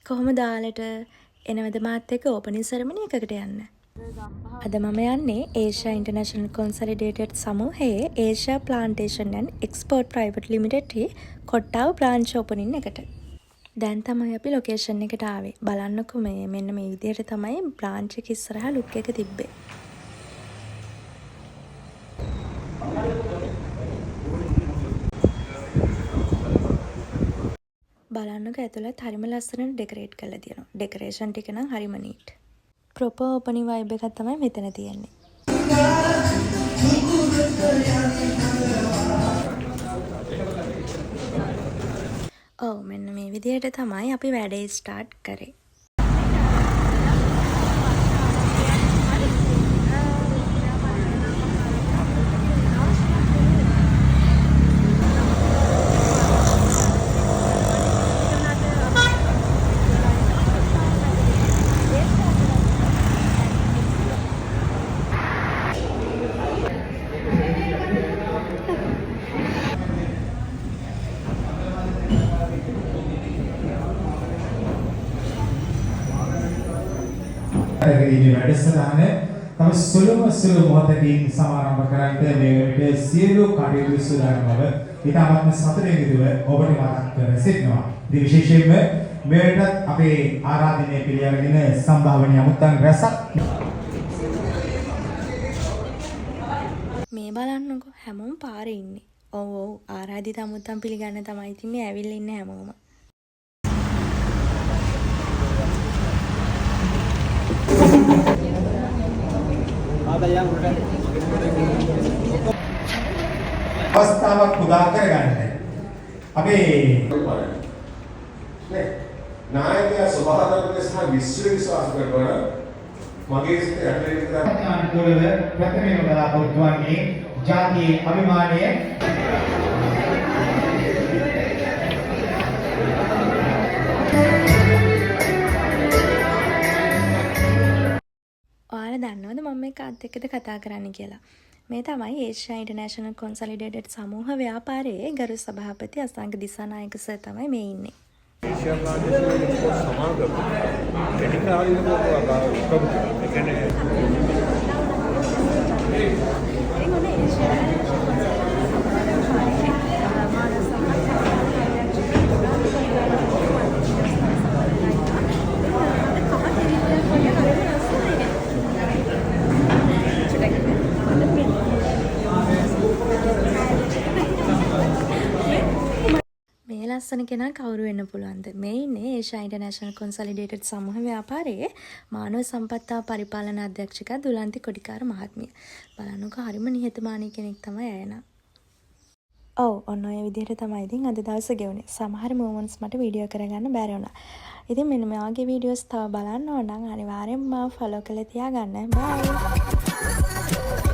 කොහොමද දාලට එනවද මාත් එක්ක ඕපනින් සෙරමනි එකකට යන්න? අද මම යන්නේ ඒෂියා ඉන්ටර්නැෂනල් කොන්සොලිඩේටඩ් සමූහයේ Asia plantation and export private limited Kottawa branch opening එකට. දැන් තමයි අපි ලොකේෂන් එකට ආවේ. බලන්නකෝ මෙන්න මේ විදිහට තමයි බ්‍රාන්ච් එක ඉස්සරහා ලුක් එක තිබ්බේ. බලන්නකෝ ඇතුළත් හරිම ලස්සනට ඩෙකොරේට් කරලා තියෙනවා. ඩෙකොරේෂන් ටික නම් හරිම නීට්. ප්‍රොපර් ඕපනින් වයිබ් එකක් තමයි මෙතන තියෙන්නේ. ඔව් මෙන්න මේ විදිහට තමයි අපි වැඩේ ස්ටාර්ට් කරේ. ඉන්නේ වැඩසටහන තම සුළුම සුළු මොහොතකින් සමාරම්භ කරන්න මේ වෙලට සියලු කටයුතු සූදානම් බව ඊටමත්ම සතුටින් යුතුව ඔබට මතක් කර සිටිනවා. ඉතින් විශේෂයෙන්ම මේ වෙලට අපේ ආරාධනය පිළිඅරගෙන සම්භාවනීය අමුත්තන් රැසක් මේ බලන්නකෝ හැමෝම පාරේ ඉන්නේ. ඔව් ආරාධිත අමුත්තන් පිළිගන්න තමයි ඉතින් මේ ඇවිල්ලා ඉන්නේ හැමෝම. අවස්ථාවක් උදා කරගන්න. අපේ නායකයා සභාධර්මයේ සහ විශ්ව විශ්වාස කරනවා මගේ සිත යටි අනුකූලව ප්‍රථමයෙන් බලාපොරොත්තු වන්නේ ජාතියේ අභිමානය ඔයාලා දන්නවද මම මේ කාත් එක්කද කතා කරන්න කියලා? මේ තමයි ඒෂියා ඉන්ටර්නැෂනල් කොන්සොලිඩේටඩ් සමූහ ව්‍යාපාරයේ ගරු සභාපති අසංක දිසානායක සර් තමයි මේ ඉන්නේ. ඒෂියා ප්ලාන්ටේෂන් සමාගම ටෙක්නිකල් ලස්සන කෙනා කවුරු වෙන්න පුළුවන්ද? මේ ඉන්නේ ඒෂියා ඉන්ටර්නැෂනල් කොන්සොලිඩේටඩ් සමූහ ව්‍යාපාරයේ මානව සම්පත් පරිපාලන අධ්‍යක්ෂක දුලන්ති කොඩිකාර මහත්මිය. බලන්නකෝ හරිම නිහතමානී කෙනෙක් තමයි අය නා. ඔව් ඔන්න ඔය විදිහට තමයි ඉතින් අද දවසේ ගෙවුනේ. සමහර මොමන්ට්ස් මට වීඩියෝ කරගන්න බැරි වුණා. ඉතින් මෙන්න මේ වගේ වීඩියෝස් තව බලන්න ඕන නම් අනිවාර්යෙන්ම මාව ෆලෝ කරලා තියාගන්න. බයි.